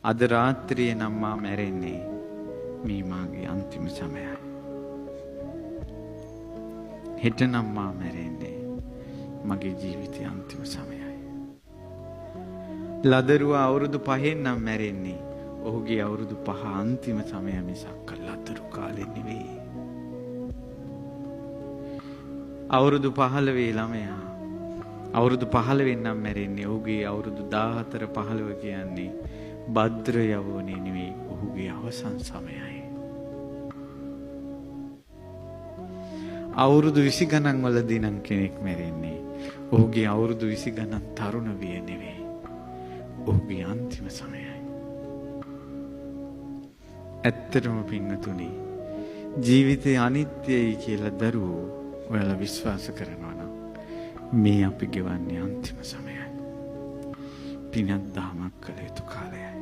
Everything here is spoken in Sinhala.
අද රාත්‍රියේ නම් මා මැරෙන්නේ මේ මාගේ අන්තිම සමයයි. හෙට නම් මා මැරෙන්නේ මගේ ජීවිතයේ අන්තිම සමයයි. ලදරුවා අවුරුදු 5න් නම් මැරෙන්නේ ඔහුගේ අවුරුදු 5 අන්තිම සමය මිසක් ලදරු කාලේ නෙවෙයි. අවුරුදු 15 ළමයා අවුරුදු 15 නම් මැරෙන්නේ ඔහුගේ අවුරුදු 14 15 කියන්නේ භද්‍ර යවෝනේ නෙවෙයි ඔහුගේ අවසන් සමයයි. අවුරුදු 20 ගණන් වලදී නම් කෙනෙක් මැරෙන්නේ ඔහුගේ අවුරුදු 20 ගණන් තරුණ විය නෙවෙයි ඔහුගේ අන්තිම සමයයි. ඇත්තටම පින්වතුනි ජීවිතය අනිත්‍යයි කියලා දරුවෝ ඔයාලා විශ්වාස කරනවා නම් මේ අපි ගෙවන්නේ අන්තිම සමයයි. පිනක් දහමක් කළ යුතු කාලයයි.